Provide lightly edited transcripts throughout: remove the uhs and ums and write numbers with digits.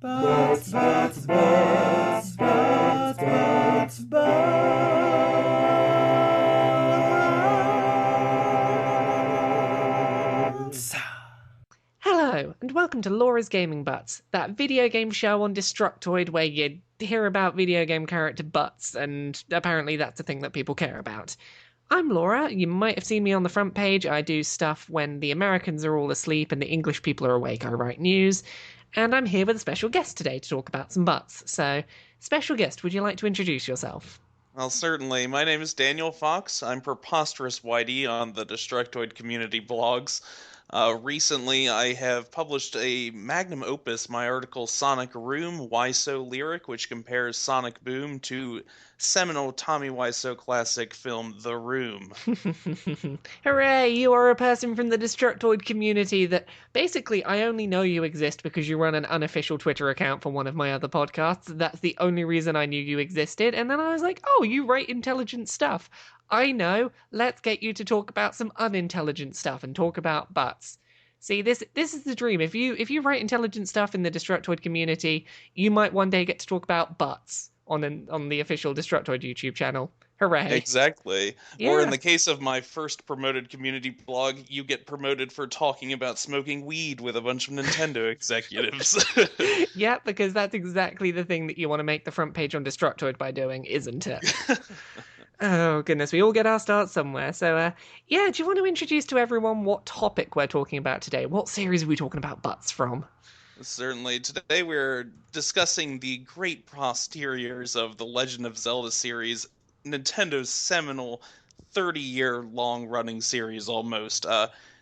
Butts, butts, butts, butts, butts, butts. Hello, and welcome to Laura's Gaming Butts, that video game show on Destructoid where you hear about video game character butts, and apparently that's a thing that people care about. I'm Laura. You might have seen me on the front page. I do stuff when the Americans are all asleep and the English people are awake. I write news. And I'm here with a special guest today to talk about some butts. So, special guest, would you like to introduce yourself? Well, certainly. My name is Daniel Fox. I'm Preposterous Whitey on the Destructoid community blogs. Recently, I have published a magnum opus, my article Sonic Room, Why So Lyric, which compares Sonic Boom to seminal Tommy Wiseau classic film The Room. Hooray, you are a person from the Destructoid community that basically I only know you exist because you run an unofficial Twitter account for one of my other podcasts. That's the only reason I knew you existed. And then I was like, oh, you write intelligent stuff. I know. Let's get you to talk about some unintelligent stuff and talk about butts. See, this is the dream. If you write intelligent stuff in the Destructoid community, you might one day get to talk about butts on the official Destructoid YouTube channel. Hooray. Exactly. Yeah. Or in the case of my first promoted community blog, you get promoted for talking about smoking weed with a bunch of Nintendo executives. Yeah, because that's exactly the thing that you want to make the front page on Destructoid by doing, isn't it? Oh, goodness, we all get our start somewhere. So, yeah, do you want to introduce to everyone what topic we're talking about today? What series are we talking about butts from? Certainly. Today we're discussing the great posteriors of the Legend of Zelda series, Nintendo's seminal 30-year long-running series almost.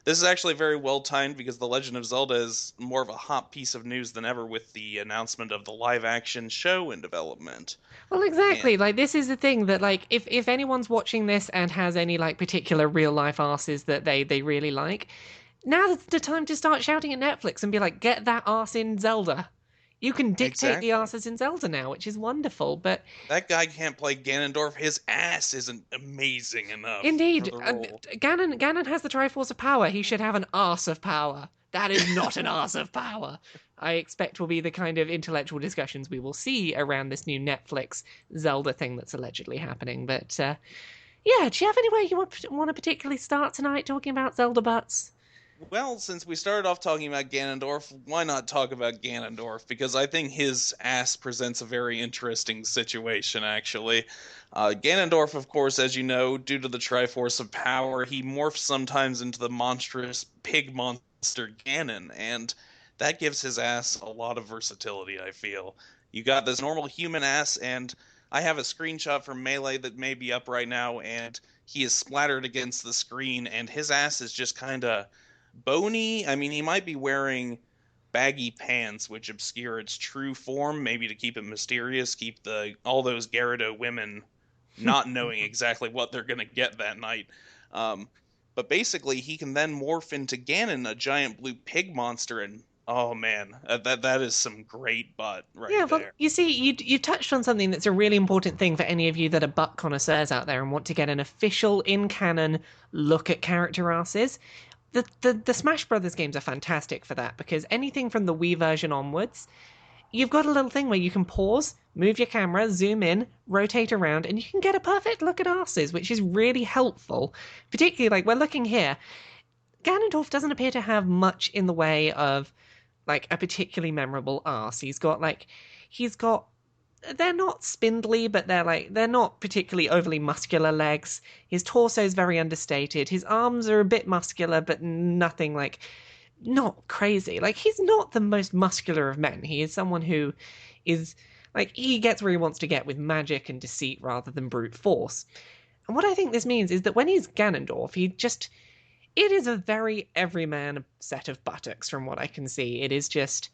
This is actually very well timed because The Legend of Zelda is more of a hot piece of news than ever with the announcement of the live-action show in development. Well, exactly. And Like, this is the thing that, like, if anyone's watching this and has any, like, particular real-life arses that they really like, now's the time to start shouting at Netflix and be like, get that arse in Zelda. You can dictate Exactly. the arses in Zelda now, which is wonderful, but that guy can't play Ganondorf. His ass isn't amazing enough indeed, for the role. Ganon has the Triforce of Power. He should have an arse of power. That is not an arse of power. I expect will be the kind of intellectual discussions we will see around this new Netflix Zelda thing that's allegedly happening. But, yeah, do you have anywhere you want to particularly start tonight talking about Zelda butts? Well, since we started off talking about Ganondorf, why not talk about Ganondorf? Because I think his ass presents a very interesting situation, actually. Ganondorf, of course, as you know, due to the Triforce of Power, he morphs sometimes into the monstrous pig monster Ganon, and that gives his ass a lot of versatility, I feel. You got this normal human ass, and I have a screenshot from Melee that may be up right now, and he is splattered against the screen, and his ass is just kind of bony. I mean, he might be wearing baggy pants, which obscure its true form, maybe to keep it mysterious, keep all those Gyarados women not knowing exactly what they're gonna get that night. But basically, he can then morph into Ganon, a giant blue pig monster, and oh man, that is some great butt right Yeah, well, there. you see, you touched on something that's a really important thing for any of you that are butt connoisseurs out there and want to get an official in-canon look at character asses. The Smash Brothers games are fantastic for that because anything from the Wii version onwards, you've got a little thing where you can pause, move your camera, zoom in, rotate around, and you can get a perfect look at asses, which is really helpful. Particularly, like, we're looking here. Ganondorf doesn't appear to have much in the way of, like, a particularly memorable arse. He's got they're not spindly, but they're not particularly overly muscular legs. His torso's very understated. His arms are a bit muscular, but nothing like not crazy. Like, he's not the most muscular of men. He is someone who is like, he gets where he wants to get with magic and deceit rather than brute force. And what I think this means is that when he's Ganondorf, it is a very everyman set of buttocks from what I can see. It is just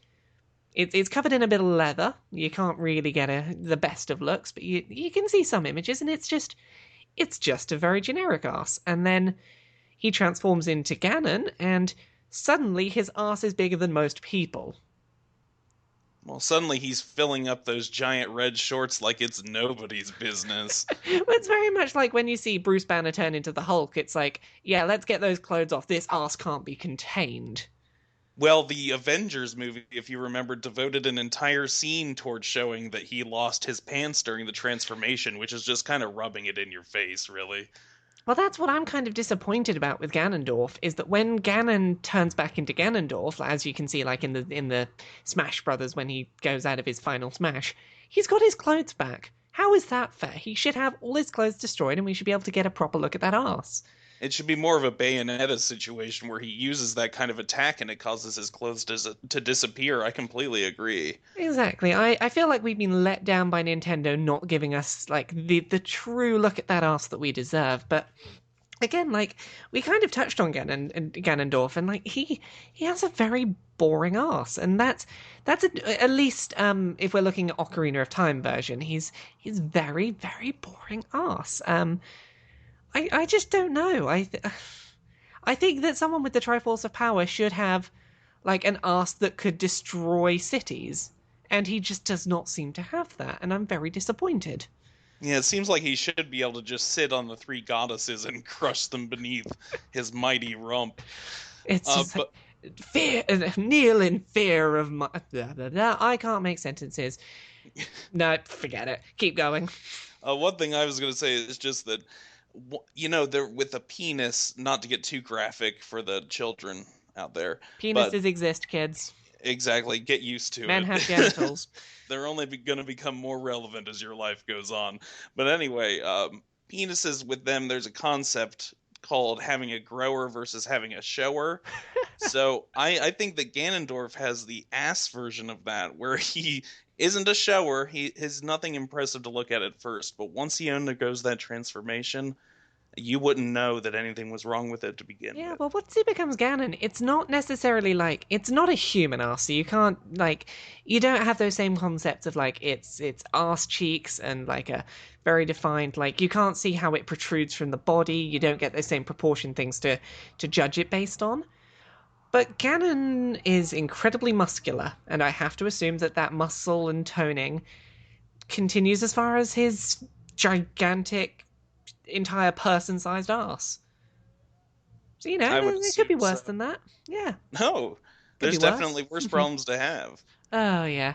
it's covered in a bit of leather. You can't really get the best of looks, but you can see some images, and it's just a very generic arse. And then he transforms into Ganon, and suddenly his arse is bigger than most people. Well, suddenly he's filling up those giant red shorts like it's nobody's business. It's very much like when you see Bruce Banner turn into the Hulk. It's like, yeah, let's get those clothes off. This arse can't be contained. Well, the Avengers movie, if you remember, devoted an entire scene towards showing that he lost his pants during the transformation, which is just kind of rubbing it in your face, really. Well, that's what I'm kind of disappointed about with Ganondorf, is that when Ganon turns back into Ganondorf, as you can see, like in the Smash Brothers when he goes out of his final smash, he's got his clothes back. How is that fair? He should have all his clothes destroyed, and we should be able to get a proper look at that arse. It should be more of a Bayonetta situation where he uses that kind of attack and it causes his clothes to disappear. I completely agree. Exactly. I feel like we've been let down by Nintendo not giving us like the true look at that arse that we deserve. But again, like we kind of touched on Ganondorf, and like he has a very boring arse, and at least if we're looking at Ocarina of Time version, he's very very boring arse. I just don't know. I think that someone with the Triforce of Power should have like an arse that could destroy cities, and he just does not seem to have that, and I'm very disappointed. Yeah, it seems like he should be able to just sit on the three goddesses and crush them beneath his mighty rump. It's just like, fear, kneel in fear of my. Blah, blah, blah. I can't make sentences. No, forget it. Keep going. One thing I was going to say is just that, they're with a penis, not to get too graphic for the children out there. Penises exist, kids. Exactly. Get used to it. Men have genitals. They're only going to become more relevant as your life goes on. But anyway, penises with them, there's a concept called having a grower versus having a shower. So I think that Ganondorf has the ass version of that, where he isn't a shower. He has nothing impressive to look at first, but once he undergoes that transformation, you wouldn't know that anything was wrong with it to begin with. Yeah, well, once he becomes Ganon, it's not necessarily like it's not a human arse. So you can't you don't have those same concepts of like it's arse cheeks and like a very defined you can't see how it protrudes from the body. You don't get those same proportion things to judge it based on. But Ganon is incredibly muscular, and I have to assume that muscle and toning continues as far as his gigantic, entire person-sized arse. So, it could be worse than that. Yeah. No, there's definitely worse problems to have. Oh, yeah.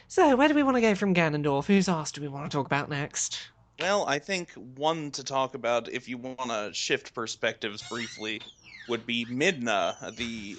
So, where do we want to go from Ganondorf? Whose arse do we want to talk about next? Well, I think one to talk about, if you want to shift perspectives briefly, would be Midna, the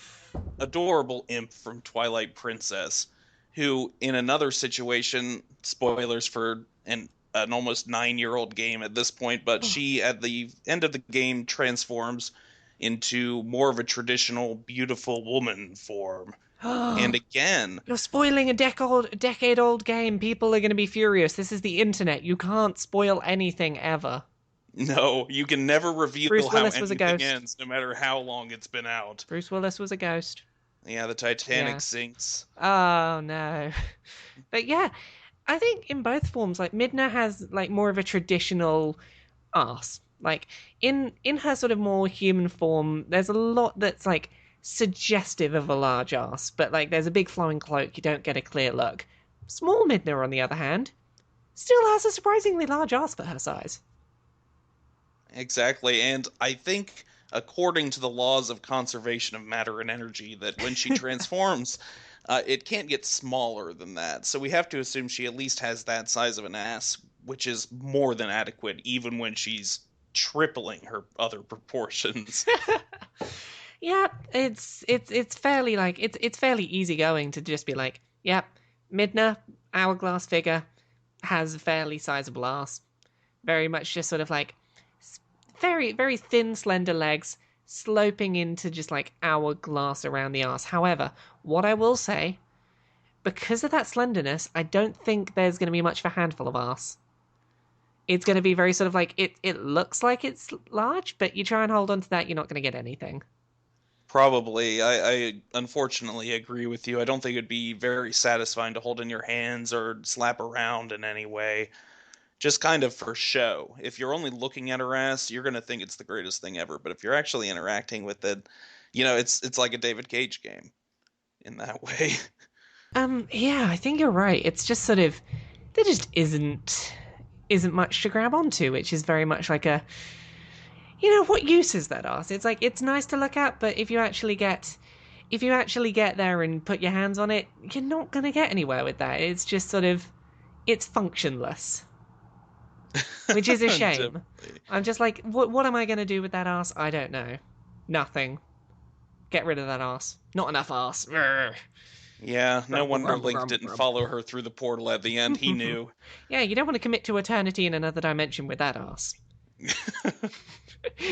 adorable imp from Twilight Princess, who, in another situation, spoilers for an almost 9-year-old game at this point, but she, at the end of the game, transforms into more of a traditional, beautiful woman form. And again... You're spoiling a decade-old game. People are going to be furious. This is the internet. You can't spoil anything ever. No, you can never reveal Bruce how Willis was a anything ghost. ends, no matter how long it's been out. Bruce Willis was a ghost. Yeah, the Titanic sinks. Oh, no. But yeah, I think in both forms, like, Midna has, like, more of a traditional arse. Like, in her sort of more human form, there's a lot that's, like, suggestive of a large arse. But, like, there's a big flowing cloak, you don't get a clear look. Small Midna, on the other hand, still has a surprisingly large arse for her size. Exactly, and I think, according to the laws of conservation of matter and energy, that when she transforms, it can't get smaller than that. So we have to assume she at least has that size of an ass, which is more than adequate, even when she's tripling her other proportions. Yeah, it's fairly it's fairly easygoing to just be like, yep, Midna, hourglass figure, has a fairly sizable ass. Very much just sort of like very, very thin, slender legs, sloping into just like hourglass around the arse. However, what I will say, because of that slenderness, I don't think there's going to be much of a handful of arse. It's going to be very sort of like, it looks like it's large, but you try and hold on to that, you're not going to get anything. Probably. I unfortunately agree with you. I don't think it'd be very satisfying to hold in your hands or slap around in any way. Just kind of for show. If you're only looking at her ass, you're going to think it's the greatest thing ever. But if you're actually interacting with it, it's like a David Cage game in that way. Yeah, I think you're right. It's just sort of, there just isn't much to grab onto, which is very much like a, what use is that arse? It's like, it's nice to look at, but if you actually get, if you actually get there and put your hands on it, you're not going to get anywhere with that. It's just sort of, it's functionless, which is a shame. Definitely. I'm just like, what am I going to do with that ass? I don't know. Nothing. Get rid of that ass. Not enough ass. Yeah, no wonder Link Grum, didn't grum. follow her through the portal at the end. He knew. Yeah, you don't want to commit to eternity in another dimension with that ass.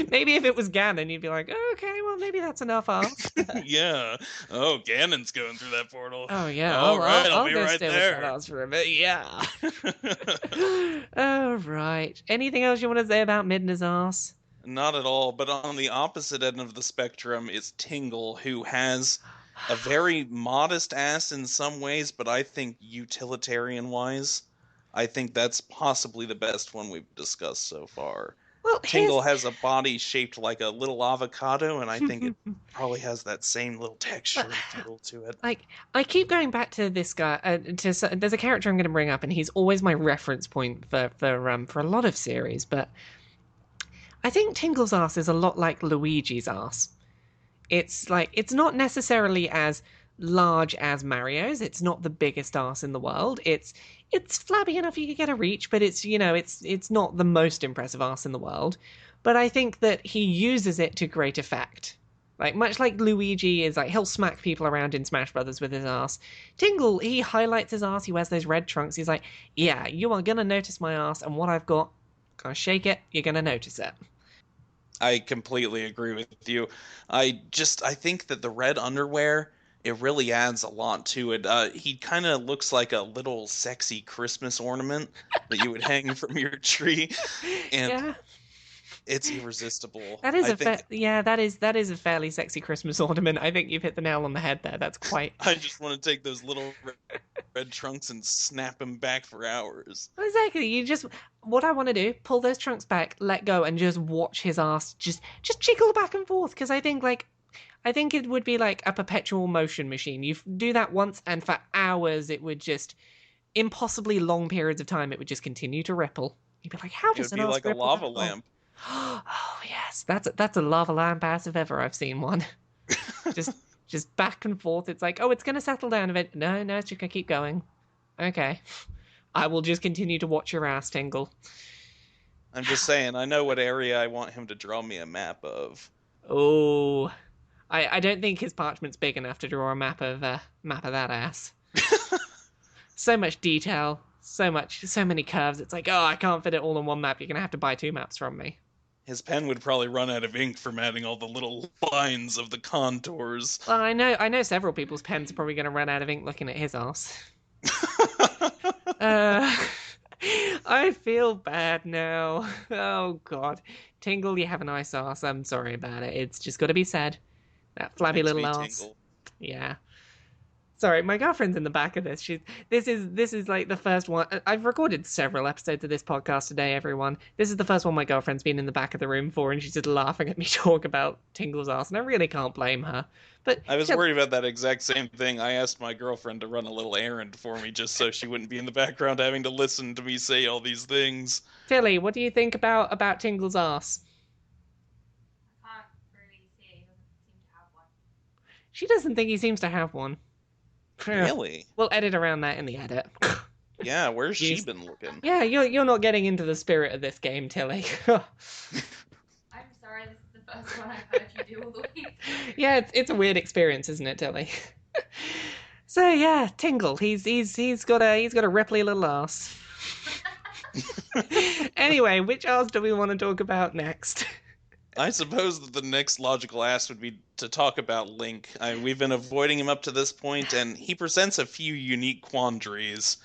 Maybe if it was Ganon, you'd be like, okay, well, maybe that's enough ass. Yeah. Oh, Ganon's going through that portal. Oh, yeah. All right, I'll be go right stay with there. that ass for a bit. Yeah. All right. Anything else you want to say about Midna's ass? Not at all, but on the opposite end of the spectrum is Tingle, who has a very modest ass in some ways, but I think utilitarian-wise, I think that's possibly the best one we've discussed so far. Well, Tingle has a body shaped like a little avocado, and I think it probably has that same little texture and feel to it. Like, I keep going back to this guy. There's a character I'm going to bring up, and he's always my reference point for a lot of series. But I think Tingle's ass is a lot like Luigi's ass. It's like, it's not necessarily as large as Mario's. It's not the biggest ass in the world. It's flabby enough you could get a reach, but it's not the most impressive ass in the world. But I think that he uses it to great effect. Like, much like Luigi is like, he'll smack people around in Smash Brothers with his ass. Tingle, he highlights his ass, he wears those red trunks, he's like, yeah, you are gonna notice my ass, and what I've got, gonna shake it, you're gonna notice it. I completely agree with you. I think that the red underwear, it really adds a lot to it. He kind of looks like a little sexy Christmas ornament that you would hang from your tree, and Yeah. it's irresistible. That is that is a fairly sexy Christmas ornament. I think you've hit the nail on the head there. That's quite. I just want to take those little red trunks and snap them back for hours. Exactly. What I want to do, pull those trunks back, let go, and just watch his ass just jiggle back and forth. Because I think it would be like a perpetual motion machine. You do that once, and for hours, it would just, impossibly long periods of time, it would just continue to ripple. You'd be like, how It does would an be ass like a ripple lava that long? lamp. Oh yes, that's a lava lamp ass if ever I've seen one. just back and forth. It's like, oh, it's gonna settle down a bit. No, it's just gonna keep going. Okay, I will just continue to watch your ass tingle. I'm just saying, I know what area I want him to draw me a map of. Oh, I don't think his parchment's big enough to draw a map of that ass. So much detail, so many curves. It's like, oh, I can't fit it all on one map. You're gonna have to buy 2 maps from me. His pen would probably run out of ink from adding all the little lines of the contours. Well, I know several people's pens are probably gonna run out of ink looking at his ass. I feel bad now. Oh God, Tingle, you have a nice ass. I'm sorry about it. It's just got to be said. That flabby Makes little me ass. tingle. Yeah. Sorry, my girlfriend's in the back of this. This is like the first one. I've recorded several episodes of this podcast today, everyone. This is the first one my girlfriend's been in the back of the room for, and she's just laughing at me talk about Tingle's ass, and I really can't blame her. But I was worried about that exact same thing. I asked my girlfriend to run a little errand for me just so she wouldn't be in the background having to listen to me say all these things. Tilly, what do you think about Tingle's ass? I can't really see it. He doesn't seem to have one. She doesn't think he seems to have one. Really? We'll edit around that in the edit. Yeah, where's she Jeez. been looking? Yeah, you're not getting into the spirit of this game, Tilly. I'm sorry, this is the first one I've heard you do all the way through. Yeah, it's a weird experience, isn't it, Tilly? So yeah, Tingle, he's got a ripply little ass. Anyway, which ass do we want to talk about next? I suppose that the next logical ask would be to talk about Link. We've been avoiding him up to this point, and he presents a few unique quandaries.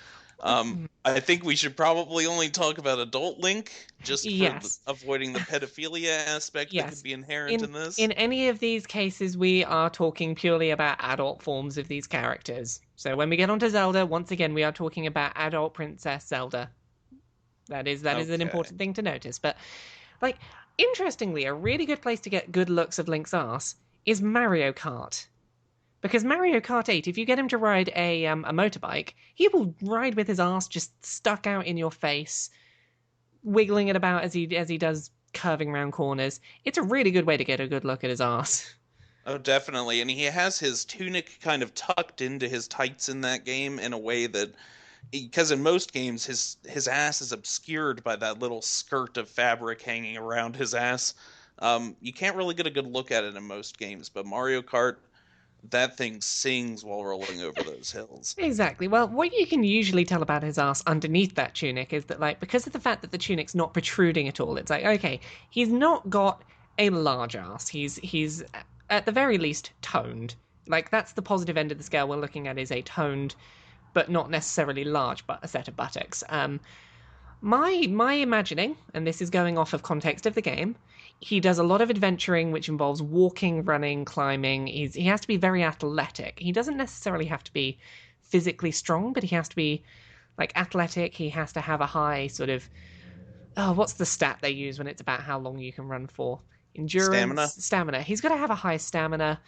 I think we should probably only talk about adult Link, just for Yes. avoiding the pedophilia aspect that Yes. could be inherent in this. In any of these cases, we are talking purely about adult forms of these characters. So when we get onto Zelda, once again, we are talking about adult Princess Zelda. That is an Okay. important thing to notice. But, like, interestingly, a really good place to get good looks of Link's ass is Mario Kart. Because Mario Kart 8, if you get him to ride a motorbike, he will ride with his ass just stuck out in your face, wiggling it about as he does curving around corners. It's a really good way to get a good look at his ass. Oh, definitely. And he has his tunic kind of tucked into his tights in that game in a way that, because in most games his ass is obscured by that little skirt of fabric hanging around his ass. You can't really get a good look at it in most games, but Mario Kart, that thing sings while rolling over those hills. Exactly. Well, what you can usually tell about his ass underneath that tunic is that, like, because of the fact that the tunic's not protruding at all, it's like, okay, he's not got a large ass. He's at the very least toned. Like, that's the positive end of the scale we're looking at, is a toned, but not necessarily large, but a set of buttocks. My imagining, and this is going off of context of the game, he does a lot of adventuring, which involves walking, running, climbing. He has to be very athletic. He doesn't necessarily have to be physically strong, but he has to be like athletic. He has to have a high sort of, oh, what's the stat they use when it's about how long you can run for? Endurance, stamina. He's got to have a high stamina.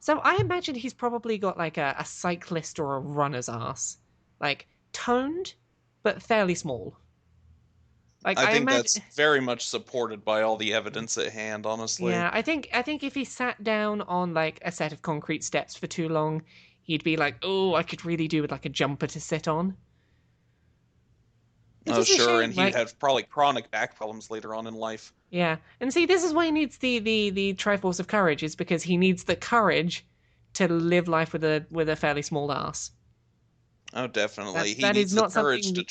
So I imagine he's probably got like a cyclist or a runner's ass, like toned but fairly small. Like I think imagine, that's very much supported by all the evidence at hand, honestly. yeah, I think if he sat down on like a set of concrete steps for too long, he'd be like, oh, I could really do with like a jumper to sit on. Which Oh, is a sure, shame. and he'd Like, have probably chronic back problems later on in life. yeah, and see, this is why he needs the Triforce of Courage, is because he needs the courage to live life with a fairly small ass. Oh, definitely. He That is needs the not courage something.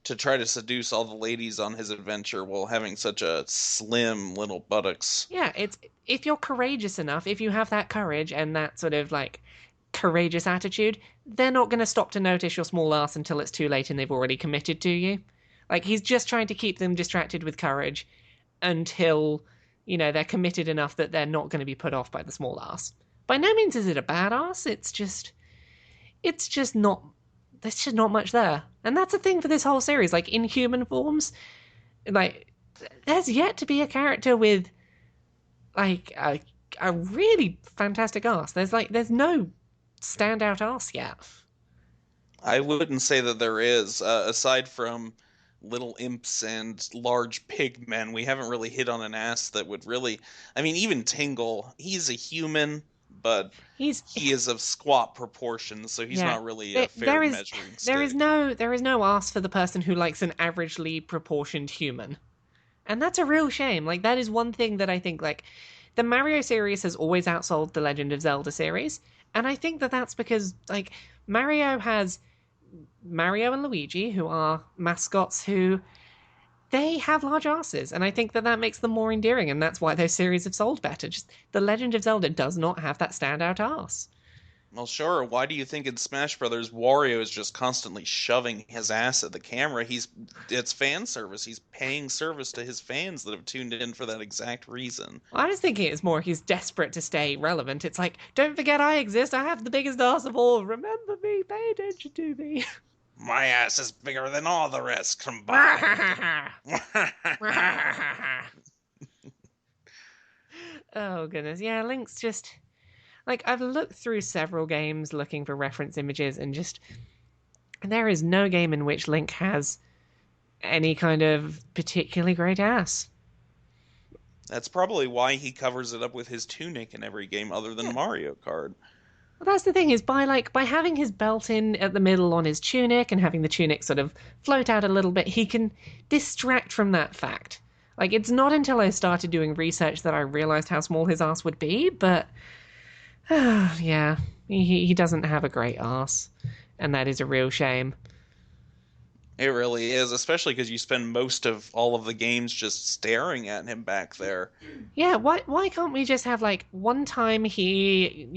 to try to seduce all the ladies on his adventure while having such a slim little buttocks. Yeah, it's if you're courageous enough, if you have that courage and that sort of like courageous attitude, they're not going to stop to notice your small ass until it's too late and they've already committed to you. Like he's just trying to keep them distracted with courage until, they're committed enough that they're not going to be put off by the small ass. By no means is it a bad ass. It's just not. There's just not much there, and that's the thing for this whole series. Like in human forms, like there's yet to be a character with like a really fantastic ass. There's no standout ass yet. I wouldn't say that there is, aside from little imps and large pig men. We haven't really hit on an ass that would really. I mean, even Tingle, he's a human, but He's he is of squat proportions, so he's yeah. not really There, a fair there is measuring there is stick. no ass for the person who likes an averagely proportioned human. And that's a real shame. Like that is one thing that I think like the Mario series has always outsold the Legend of Zelda series, and I think that that's because like Mario has Mario and Luigi, who are mascots who they have large asses, and I think that makes them more endearing, and that's why those series have sold better. Just the Legend of Zelda does not have that standout ass. Well, sure. Why do you think in Smash Brothers Wario is just constantly shoving his ass at the camera? It's fan service. He's paying service to his fans that have tuned in for that exact reason. I was thinking it's more he's desperate to stay relevant. It's like, don't forget I exist. I have the biggest ass of all. Remember me. Pay attention to me. My ass is bigger than all the rest combined. Oh goodness, yeah. Link's just like I've looked through several games looking for reference images, and just there is no game in which Link has any kind of particularly great ass. That's probably why he covers it up with his tunic in every game other than Mario Kart. Well, that's the thing is by having his belt in at the middle on his tunic and having the tunic sort of float out a little bit, he can distract from that fact. Like it's not until I started doing research that I realized how small his ass would be, but yeah, he doesn't have a great ass, and that is a real shame. It really is, especially because you spend most of all of the games just staring at him back there. Yeah, why can't we just have like one time he,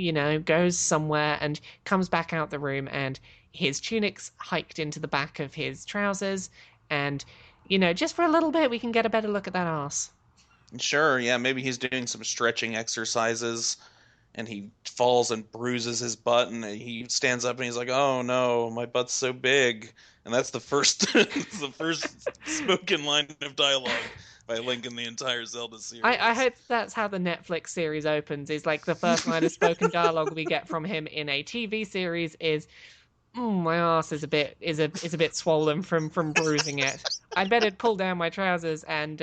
goes somewhere and comes back out the room and his tunic's hiked into the back of his trousers and just for a little bit we can get a better look at that ass. Sure, yeah, maybe he's doing some stretching exercises and he falls and bruises his butt and he stands up and he's like, "Oh no, my butt's so big." And that's the first the first spoken line of dialogue by Link in the entire Zelda series. I hope that's how the Netflix series opens, is like the first line of spoken dialogue we get from him in a TV series is my ass is a bit swollen from bruising it. I'd better pull down my trousers and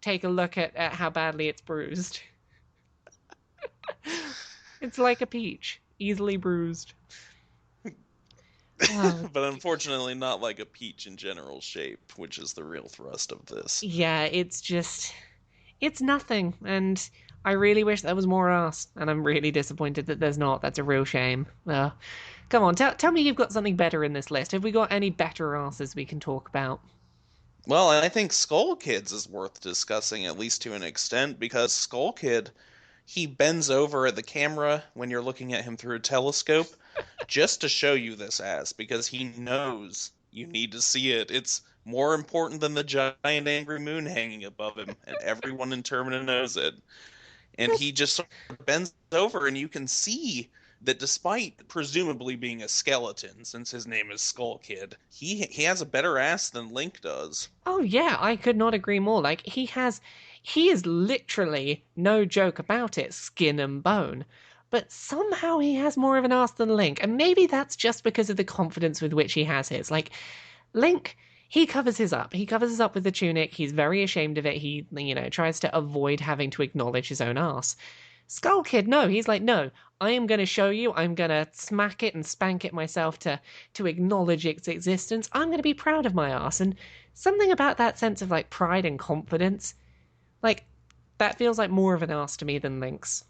take a look at how badly it's bruised. It's like a peach, easily bruised. Oh, But unfortunately not like a peach in general shape, which is the real thrust of this. yeah, it's nothing, and I really wish there was more ass, and I'm really disappointed that there's not. That's a real shame. Come on, tell me you've got something better in this list. Have we got any better asses we can talk about? Well, I think Skull Kids is worth discussing, at least to an extent, because Skull Kid, he bends over at the camera when you're looking at him through a telescope just to show you this ass, because he knows you need to see it. It's more important than the giant angry moon hanging above him, and everyone in Termina knows it. And he just sort of bends over, and you can see that despite presumably being a skeleton, since his name is Skull Kid, he has a better ass than Link does. Oh yeah, I could not agree more. Like he is literally, no joke about it, skin and bone. But somehow he has more of an ass than Link, and maybe that's just because of the confidence with which he has his. Like Link, he covers his up. He covers his up with the tunic. He's very ashamed of it. He, tries to avoid having to acknowledge his own ass. Skull Kid, no, he's like, no, I am going to show you. I'm going to smack it and spank it myself to acknowledge its existence. I'm going to be proud of my ass. And something about that sense of like pride and confidence, like that feels like more of an ass to me than Link's.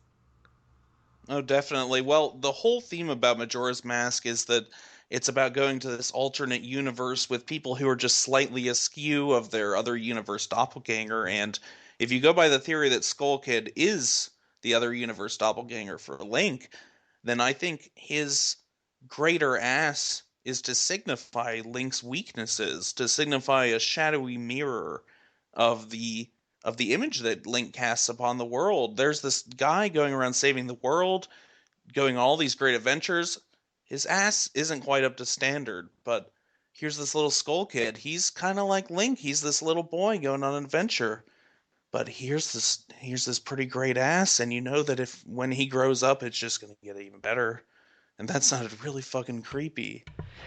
Oh, definitely. Well, the whole theme about Majora's Mask is that it's about going to this alternate universe with people who are just slightly askew of their other universe doppelganger. And if you go by the theory that Skull Kid is the other universe doppelganger for Link, then I think his greater ass is to signify Link's weaknesses, to signify a shadowy mirror of the image that Link casts upon the world. There's this guy going around saving the world, going on all these great adventures. His ass isn't quite up to standard, but here's this little Skull Kid. He's kind of like Link. He's this little boy going on an adventure. But here's this pretty great ass, and you know that if when he grows up, it's just gonna get even better. And that sounded really fucking creepy.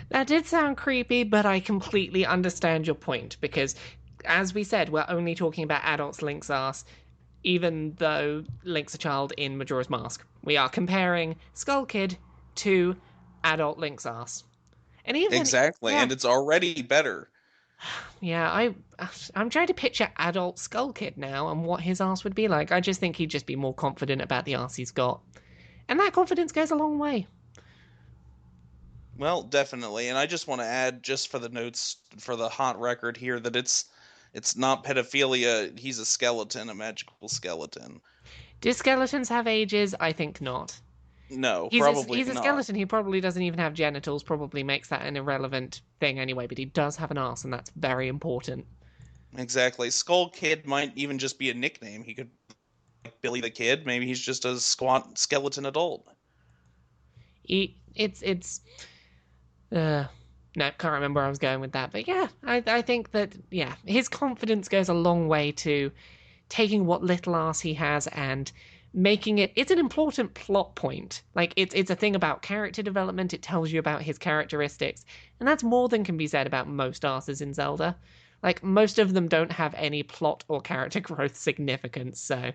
That did sound creepy, but I completely understand your point because, as we said, we're only talking about adults Link's ass, even though Link's a child in Majora's Mask. We are comparing Skull Kid to adult Link's ass. And even Exactly, yeah, and it's already better. yeah, I'm trying to picture adult Skull Kid now and what his ass would be like. I just think he'd just be more confident about the ass he's got. And that confidence goes a long way. Well, definitely. And I just want to add, just for the notes, for the hot record here, that it's not pedophilia. He's a skeleton, a magical skeleton. Do skeletons have ages? I think not. No, He's probably he's a not. skeleton. He probably doesn't even have genitals. Probably makes that an irrelevant thing anyway. But he does have an ass, and that's very important. Exactly. Skull Kid might even just be a nickname. He could like Billy the Kid. Maybe he's just a squat skeleton adult. It's no, can't remember where I was going with that. But yeah, I think that yeah, his confidence goes a long way to taking what little ass he has and making it's an important plot point. Like it's a thing about character development. It tells you about his characteristics, and that's more than can be said about most asses in Zelda. Like most of them don't have any plot or character growth significance. So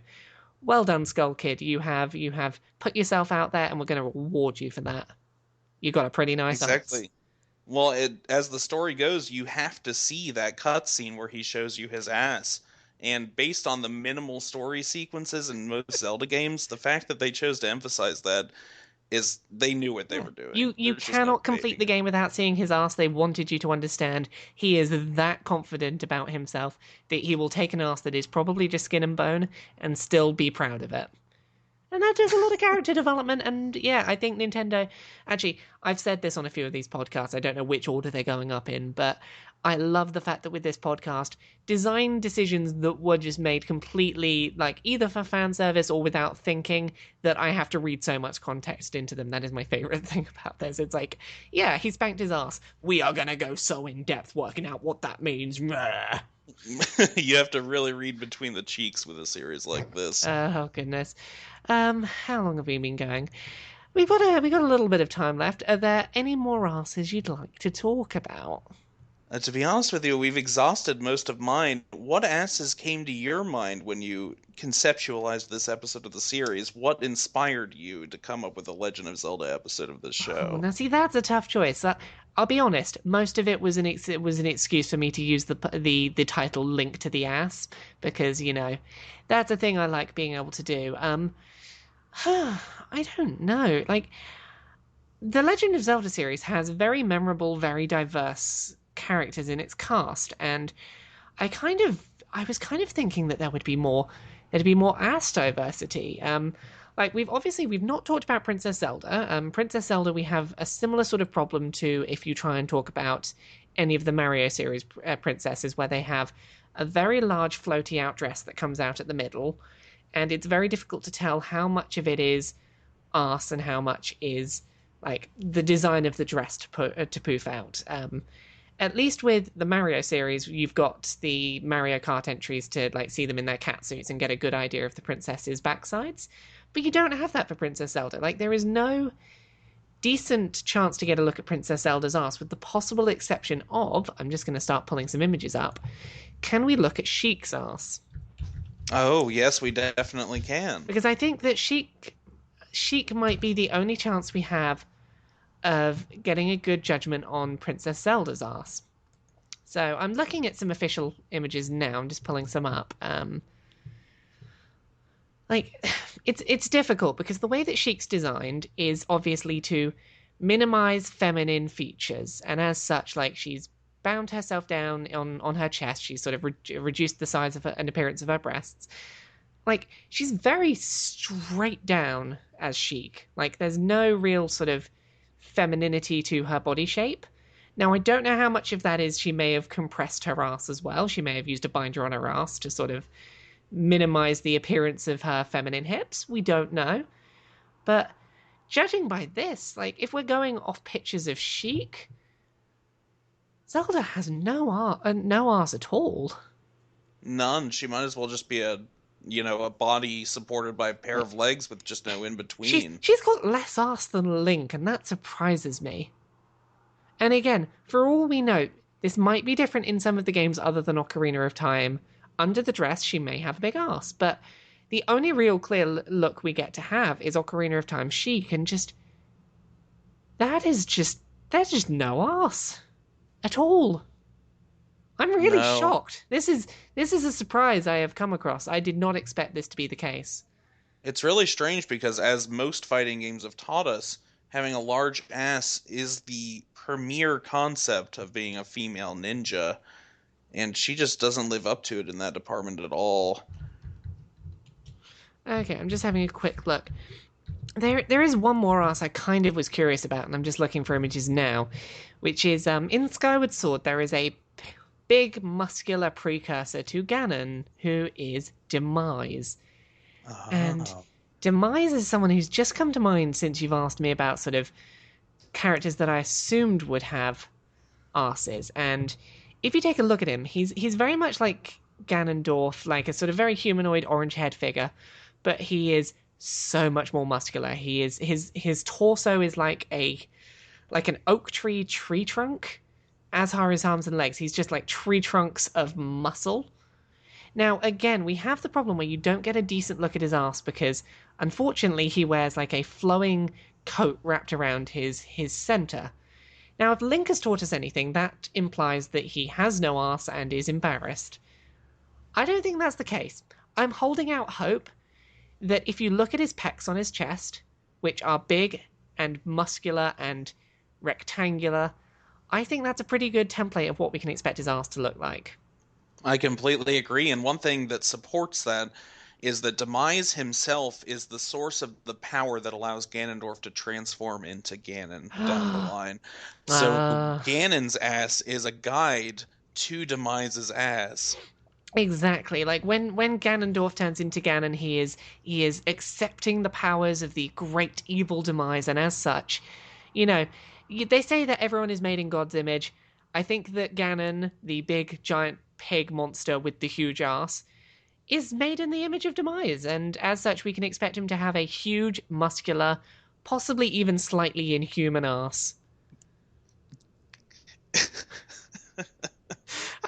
well done, Skull Kid. You have put yourself out there, and we're going to reward you for that. You got a pretty nice ass. Exactly. Well, as the story goes, you have to see that cutscene where he shows you his ass. And based on the minimal story sequences in most Zelda games, the fact that they chose to emphasize that is they knew what they were doing. You There's just no cannot complete faking the it. game without seeing his ass. They wanted you to understand he is that confident about himself that he will take an ass that is probably just skin and bone and still be proud of it. And that does a lot of character development. And yeah, I think Nintendo. Actually, I've said this on a few of these podcasts. I don't know which order they're going up in, but I love the fact that with this podcast, design decisions that were just made completely, like, either for fan service or without thinking, that I have to read so much context into them. That is my favorite thing about this. It's like, yeah, he spanked his ass. We are going to go so in depth working out what that means. You have to really read between the cheeks with a series like this. Oh, goodness. How long have we been going? We got a little bit of time left. Are there any more asses you'd like to talk about? To be honest with you, we've exhausted most of mine. What asses came to your mind when you conceptualized this episode of the series? What inspired you to come up with a Legend of Zelda episode of this Oh, show? now see, that's a tough choice. I'll be honest. Most of it was it was an excuse for me to use the title "Link to the Ass" because that's a thing I like being able to do. I don't know. Like the Legend of Zelda series has very memorable, very diverse characters in its cast, and I was kind of thinking that there'd be more ass diversity. Like we've not talked about Princess Zelda. Princess Zelda, we have a similar sort of problem to if you try and talk about any of the Mario series princesses, where they have a very large floaty out dress that comes out at the middle, and it's very difficult to tell how much of it is arse and how much is like the design of the dress to poof out. At least with the Mario series, you've got the Mario Kart entries to like see them in their cat suits and get a good idea of the princesses' backsides. But you don't have that for Princess Zelda. Like there is no decent chance to get a look at Princess Zelda's ass, with the possible exception of, I'm just going to start pulling some images up. Can we look at Sheik's ass? Oh, yes, we definitely can. Because I think that Sheik might be the only chance we have of getting a good judgment on Princess Zelda's ass. So I'm looking at some official images now. I'm just pulling some up. Like it's difficult because the way that Sheik's designed is obviously to minimize feminine features, and as such, like she's bound herself down on her chest. She's sort of reduced the size of and appearance of her breasts. Like she's very straight down as Sheik. Like there's no real sort of femininity to her body shape. Now, I don't know how much of that is she may have compressed her ass as well. She may have used a binder on her ass to sort of minimize the appearance of her feminine hips. We don't know. But judging by this, like if we're going off pictures of Sheik, Zelda has no ass at all. None. She might as well just be a body supported by a pair of legs with just no in between. She's got less ass than Link, and that surprises me. And again, for all we know, this might be different in some of the games other than Ocarina of Time. Under the dress, she may have a big ass, but the only real clear look we get to have is Ocarina of Time Sheik, and there's just no ass at all. I'm really shocked. This is a surprise I have come across. I did not expect this to be the case. It's really strange because, as most fighting games have taught us, having a large ass is the premier concept of being a female ninja, and she just doesn't live up to it in that department at all. Okay, I'm just having a quick look. There is one more ass I kind of was curious about, and I'm just looking for images now, which is in Skyward Sword there is a big muscular precursor to Ganon, who is Demise. And Demise is someone who's just come to mind since you've asked me about sort of characters that I assumed would have asses. And if you take a look at him, he's very much like Ganondorf, like a sort of very humanoid orange haired figure, but he is so much more muscular. He is his torso is like an oak tree trunk, as are his arms and legs. He's just like tree trunks of muscle. Now, again, we have the problem where you don't get a decent look at his ass because, unfortunately, he wears like a flowing coat wrapped around his center. Now, if Link has taught us anything, that implies that he has no ass and is embarrassed. I don't think that's the case. I'm holding out hope that if you look at his pecs on his chest, which are big and muscular and rectangular, I think that's a pretty good template of what we can expect his ass to look like. I completely agree, and one thing that supports that is that Demise himself is the source of the power that allows Ganondorf to transform into Ganon down the line. So Ganon's ass is a guide to Demise's ass. Exactly. Like when Ganondorf turns into Ganon, he is accepting the powers of the great evil Demise, and as such, they say that everyone is made in God's image. I think that Ganon, the big giant pig monster with the huge ass, is made in the image of Demise, and as such we can expect him to have a huge, muscular, possibly even slightly inhuman ass.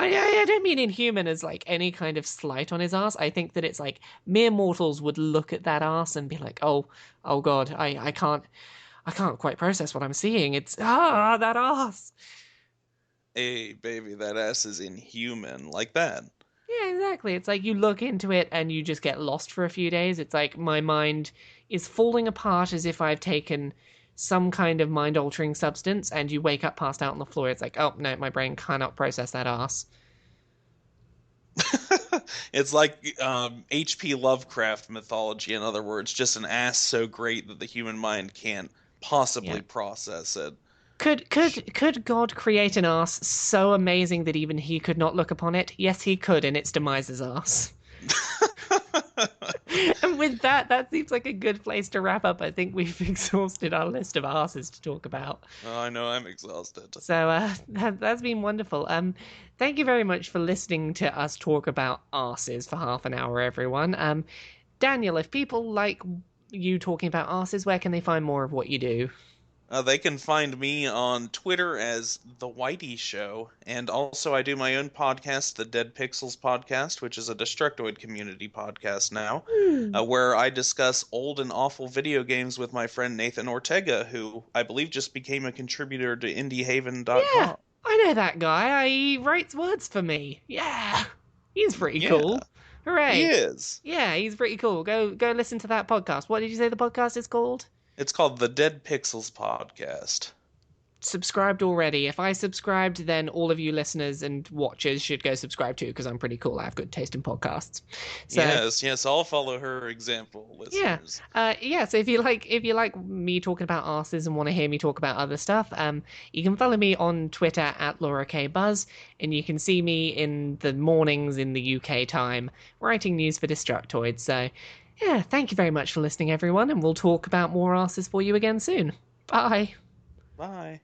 I don't mean inhuman as like any kind of slight on his ass. I think that it's like mere mortals would look at that ass and be like, oh God, I can't quite process what I'm seeing. It's that ass. Hey, baby, that ass is inhuman, like that. Yeah, exactly. It's like you look into it and you just get lost for a few days. It's like my mind is falling apart as if I've taken some kind of mind-altering substance, and you wake up passed out on the floor. It's like, oh no, my brain cannot process that ass. It's like H.P. Lovecraft mythology, in other words, just an ass so great that the human mind can't possibly process it. Could God create an ass so amazing that even he could not look upon it? Yes, he could, and it's Demise's ass. And with that seems like a good place to wrap up. I think we've exhausted our list of asses to talk about. Oh, I know, I'm exhausted. So that's been wonderful. Thank you very much for listening to us talk about asses for half an hour, everyone. Daniel, if people like you talking about asses, where can they find more of what you do? They can find me on Twitter as The Whitey Show, and also I do my own podcast, the Dead Pixels Podcast, which is a Destructoid community podcast now, where I discuss old and awful video games with my friend Nathan Ortega, who I believe just became a contributor to IndieHaven.com. Yeah, I know that guy. He writes words for me. Yeah, he's pretty cool. Hooray! He is. Yeah, he's pretty cool. Go listen to that podcast. What did you say the podcast is called? It's called the Dead Pixels Podcast. Subscribed already. If I subscribed, then all of you listeners and watchers should go subscribe too, because I'm pretty cool. I have good taste in podcasts. So, yes, I'll follow her example, listeners. Yeah. So if you like me talking about arses and want to hear me talk about other stuff, you can follow me on Twitter at Laura K Buzz, and you can see me in the mornings in the UK time writing news for Destructoid. So. Yeah, thank you very much for listening, everyone, and we'll talk about more asses for you again soon. Bye. Bye.